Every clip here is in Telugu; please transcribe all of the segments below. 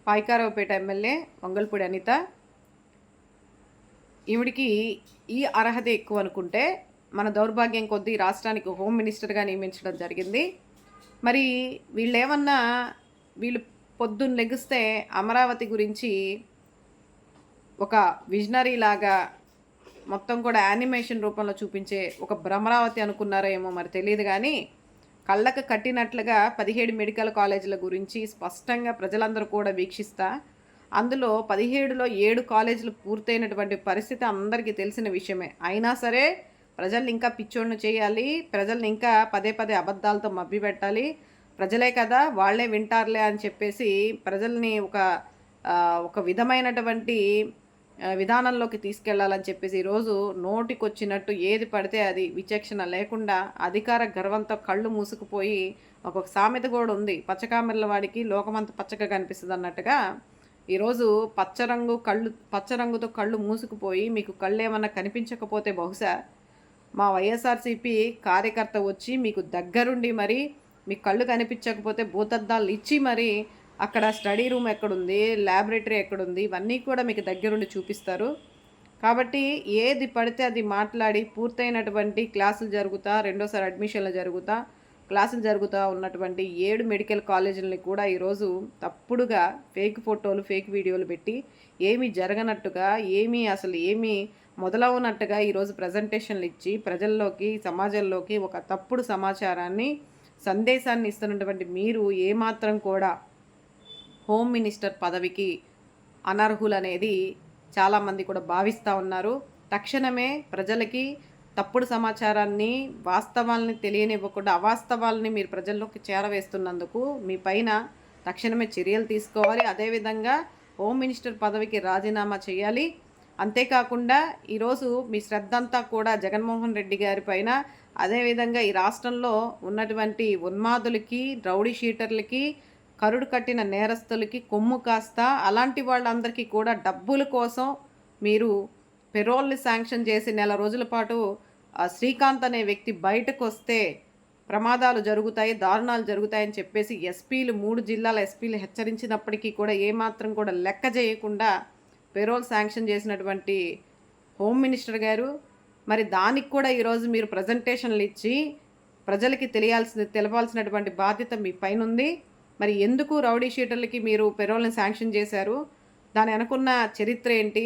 పాయికారావుపేట ఎమ్మెల్యే వంగల్పూడి అనిత. ఈవిడికి ఈ అర్హత ఎక్కువ అనుకుంటే మన దౌర్భాగ్యం కొద్దీ రాష్ట్రానికి హోమ్ మినిస్టర్గా నియమించడం జరిగింది. మరి వీళ్ళు పొద్దున్న లెగిస్తే అమరావతి గురించి ఒక విజనరీ లాగా మొత్తం కూడా యానిమేషన్ రూపంలో చూపించే ఒక భ్రమరావతి అనుకున్నారో ఏమో మరి తెలియదు, కానీ కళ్ళకు కట్టినట్లుగా 17 మెడికల్ కాలేజీల గురించి స్పష్టంగా ప్రజలందరూ కూడా వీక్షిస్తా, అందులో 17లో 7 కాలేజీలు పూర్తయినటువంటి పరిస్థితి అందరికీ తెలిసిన విషయమే. అయినా సరే ప్రజల్ని ఇంకా పిచ్చోళ్ళను చేయాలి, ప్రజల్ని ఇంకా పదే పదే అబద్ధాలతో మభ్యపెట్టాలి, ప్రజలే కదా వాళ్ళే వింటారులే అని చెప్పేసి ప్రజల్ని ఒక విధమైనటువంటి విధానంలోకి తీసుకెళ్లాలని చెప్పేసి ఈరోజు నోటికొచ్చినట్టు ఏది పడితే అది విచక్షణ లేకుండా అధికార గర్వంతో కళ్ళు మూసుకుపోయి, ఒక్కొక్క సామెత కూడా ఉంది, పచ్చకామెర్ల వాడికి లోకమంత పచ్చగా కనిపిస్తుంది అన్నట్టుగా ఈరోజు పచ్చరంగుతో కళ్ళు మూసుకుపోయి మీకు కళ్ళు ఏమన్నా కనిపించకపోతే బహుశా మా వైఎస్ఆర్సీపీ కార్యకర్త వచ్చి మీకు దగ్గరుండి మరి మీ కళ్ళు కనిపించకపోతే భూతద్దాలు ఇచ్చి మరి అక్కడ స్టడీ రూమ్ ఎక్కడుంది, ల్యాబొరేటరీ ఎక్కడుంది, ఇవన్నీ కూడా మీకు దగ్గరుండి చూపిస్తారు. కాబట్టి ఏది పడితే అది మాట్లాడి పూర్తయినటువంటి క్లాసులు జరుగుతా, రెండోసారి అడ్మిషన్లు క్లాసులు జరుగుతూ ఉన్నటువంటి 7 మెడికల్ కాలేజీలని కూడా ఈరోజు తప్పుడుగా ఫేక్ ఫోటోలు, ఫేక్ వీడియోలు పెట్టి ఏమీ జరగనట్టుగా, ఏమీ మొదలవునట్టుగా ఈరోజు ప్రజెంటేషన్లు ఇచ్చి ప్రజల్లోకి, సమాజంలోకి ఒక తప్పుడు సందేశాన్ని ఇస్తున్నటువంటి మీరు ఏమాత్రం కూడా హోమ్ మినిస్టర్ పదవికి అనర్హులనేది చాలామంది కూడా భావిస్తూ ఉన్నారు. తక్షణమే ప్రజలకి తప్పుడు సమాచారాన్ని, వాస్తవాలని తెలియనివ్వకుండా అవాస్తవాలని మీరు ప్రజల్లోకి చేరవేస్తున్నందుకు మీ పైన తక్షణమే చర్యలు తీసుకోవాలి. అదేవిధంగా హోమ్ మినిస్టర్ పదవికి రాజీనామా చేయాలి. అంతేకాకుండా ఈరోజు మీ శ్రద్ధ అంతా కూడా జగన్మోహన్ రెడ్డి గారి పైన, అదేవిధంగా ఈ రాష్ట్రంలో ఉన్నటువంటి ఉన్మాదులకి, రౌడీ షీటర్లకి, కరుడు కట్టిన నేరస్తులకి కొమ్ము కాస్తా అలాంటి వాళ్ళందరికీ కూడా డబ్బుల కోసం మీరు పెరోల్ని శాంక్షన్ చేసి నెల రోజుల పాటు శ్రీకాంత్ అనే వ్యక్తి బయటకు వస్తే ప్రమాదాలు జరుగుతాయి, దారుణాలు జరుగుతాయని చెప్పేసి 3 జిల్లాల ఎస్పీలు హెచ్చరించినప్పటికీ కూడా ఏమాత్రం కూడా లెక్క చేయకుండా పెరోల్ శాంక్షన్ చేసినటువంటి హోమ్ మినిస్టర్ గారు, మరి దానికి కూడా ఈరోజు మీరు ప్రజెంటేషన్లు ఇచ్చి ప్రజలకి తెలపాల్సినటువంటి బాధ్యత మీ పైన ఉంది. మరి ఎందుకు రౌడీ షీటర్లకి మీరు పెరోల్ని శాంక్షన్ చేశారు, దాని వెనకున్న చరిత్ర ఏంటి,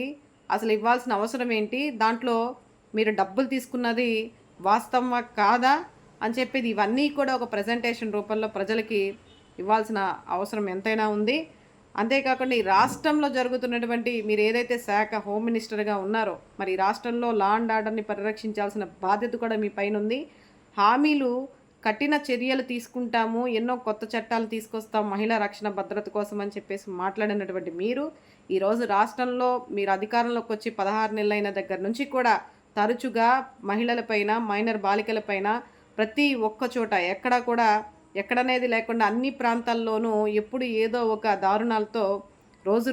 అసలు ఇవ్వాల్సిన అవసరం ఏంటి, దాంట్లో మీరు డబ్బులు తీసుకున్నది వాస్తవమా కాదా అని చెప్పేది ఇవన్నీ కూడా ఒక ప్రజెంటేషన్ రూపంలో ప్రజలకి ఇవ్వాల్సిన అవసరం ఎంతైనా ఉంది. అంతేకాకుండా ఈ రాష్ట్రంలో జరుగుతున్నటువంటి మీరు ఏదైతే శాఖ హోమ్ మినిస్టర్గా ఉన్నారో మరి రాష్ట్రంలో లా అండ్ ఆర్డర్ని పరిరక్షించాల్సిన బాధ్యత కూడా మీ పైన ఉంది. హామీలు, కఠిన చర్యలు తీసుకుంటాము, ఎన్నో కొత్త చట్టాలు తీసుకొస్తాం మహిళా రక్షణ భద్రత కోసం అని చెప్పేసి మాట్లాడినటువంటి మీరు ఈరోజు రాష్ట్రంలో మీరు అధికారంలోకి వచ్చి 16 నెలలైన దగ్గర నుంచి కూడా తరచుగా మహిళలపైన, మైనర్ బాలికలపైన ప్రతి ఒక్క చోట ఎక్కడనేది లేకుండా అన్ని ప్రాంతాల్లోనూ ఎప్పుడు ఏదో ఒక దారుణాలతో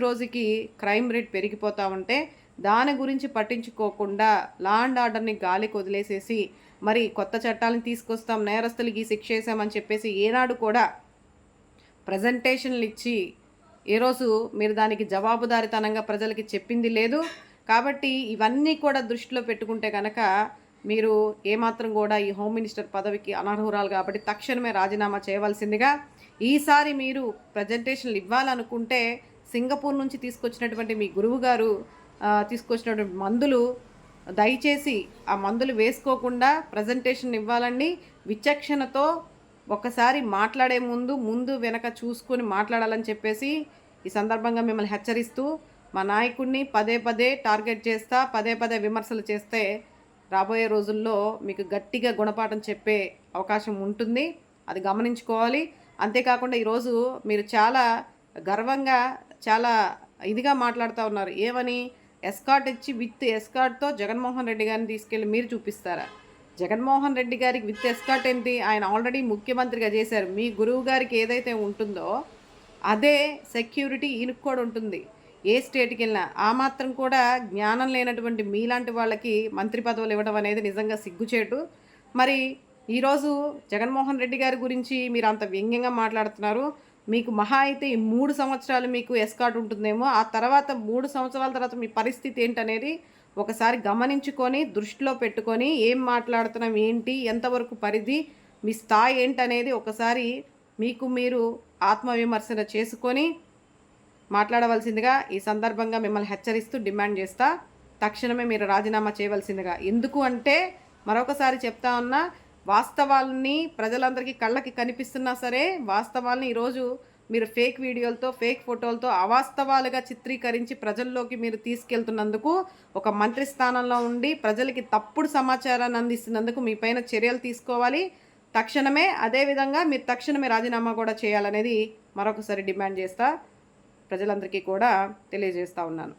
రోజుకి క్రైమ్ రేట్ పెరిగిపోతూ ఉంటే దాని గురించి పట్టించుకోకుండా లా అండ్ ఆర్డర్ని గాలికి వదిలేసేసి మరి కొత్త చట్టాలను తీసుకొస్తాం, నేరస్తులకి శిక్ష వేసామని చెప్పేసి ఏనాడు కూడా ప్రజెంటేషన్లు ఇచ్చి ఈరోజు మీరు దానికి జవాబుదారితనంగా ప్రజలకి చెప్పింది లేదు. కాబట్టి ఇవన్నీ కూడా దృష్టిలో పెట్టుకుంటే కనుక మీరు ఏమాత్రం కూడా ఈ హోమ్ మినిస్టర్ పదవికి అనర్హురాలు కాబట్టి తక్షణమే రాజీనామా చేయవలసిందిగా. ఈసారి మీరు ప్రజెంటేషన్లు ఇవ్వాలనుకుంటే సింగపూర్ నుంచి తీసుకొచ్చినటువంటి మీ గురువు గారు తీసుకొచ్చినటువంటి మందులు దయచేసి ఆ మందులు వేసుకోకుండా ప్రజెంటేషన్ ఇవ్వాలని విచక్షణతో ఒకసారి మాట్లాడే ముందు వెనక చూసుకొని మాట్లాడాలని చెప్పేసి ఈ సందర్భంగా మిమ్మల్ని హెచ్చరిస్తూ, మా నాయకుడిని పదే టార్గెట్ చేస్తా, పదే విమర్శలు చేస్తే రాబోయే రోజుల్లో మీకు గట్టిగా గుణపాఠం చెప్పే అవకాశం ఉంటుంది, అది గమనించుకోవాలి. అంతేకాకుండా ఈరోజు మీరు చాలా గర్వంగా, చాలా ఇదిగా మాట్లాడుతూ ఉన్నారు. ఏమని? ఎస్కార్ట్ ఇచ్చి విత్ ఎస్కార్ట్తో జగన్మోహన్ రెడ్డి గారిని తీసుకెళ్ళి మీరు చూపిస్తారా? జగన్మోహన్ రెడ్డి గారికి విత్ ఎస్కార్ట్ ఏంటి? ఆయన ఆల్రెడీ ముఖ్యమంత్రిగా చేశారు. మీ గురువు గారికి ఏదైతే ఉంటుందో అదే సెక్యూరిటీ ఈయనకు కూడా ఉంటుంది. ఏ స్టేట్కి వెళ్ళినా ఆ మాత్రం కూడా జ్ఞానం లేనటువంటి మీలాంటి వాళ్ళకి మంత్రి పదవులు ఇవ్వడం అనేది నిజంగా సిగ్గుచేటు. మరి ఈరోజు జగన్మోహన్ రెడ్డి గారి గురించి మీరు అంత వ్యంగ్యంగా మాట్లాడుతున్నారు. మీకు మహా అయితే ఈ 3 సంవత్సరాలు మీకు ఎస్కార్ట్ ఉంటుందేమో. ఆ తర్వాత 3 సంవత్సరాల తర్వాత మీ పరిస్థితి ఏంటనేది ఒకసారి గమనించుకొని, దృష్టిలో పెట్టుకొని, ఏం మాట్లాడుతున్నాం, ఏంటి, ఎంతవరకు పరిధి, మీ స్థాయి ఏంటనేది ఒకసారి మీకు మీరు ఆత్మవిమర్శన చేసుకొని మాట్లాడవలసిందిగా ఈ సందర్భంగా మిమ్మల్ని హెచ్చరిస్తూ డిమాండ్ చేస్తా. తక్షణమే మీరు రాజీనామా చేయవలసిందిగా. ఎందుకు అంటే మరొకసారి చెప్తా ఉన్నా, వాస్తవాల్ని ప్రజలందరికీ కళ్ళకి కనిపిస్తున్నా సరే, వాస్తవాల్ని ఈరోజు మీరు ఫేక్ వీడియోలతో, ఫేక్ ఫోటోలతో అవాస్తవాలుగా చిత్రీకరించి ప్రజల్లోకి మీరు తీసుకెళ్తున్నందుకు, ఒక మంత్రి స్థానంలో ఉండి ప్రజలకి తప్పుడు సమాచారాన్ని అందిస్తున్నందుకు మీ పైన చర్యలు తీసుకోవాలి తక్షణమే. అదేవిధంగా మీరు తక్షణమే రాజీనామా కూడా చేయాలనేది మరొకసారి డిమాండ్ చేస్తా, ప్రజలందరికీ కూడా తెలియజేస్తా ఉన్నాను.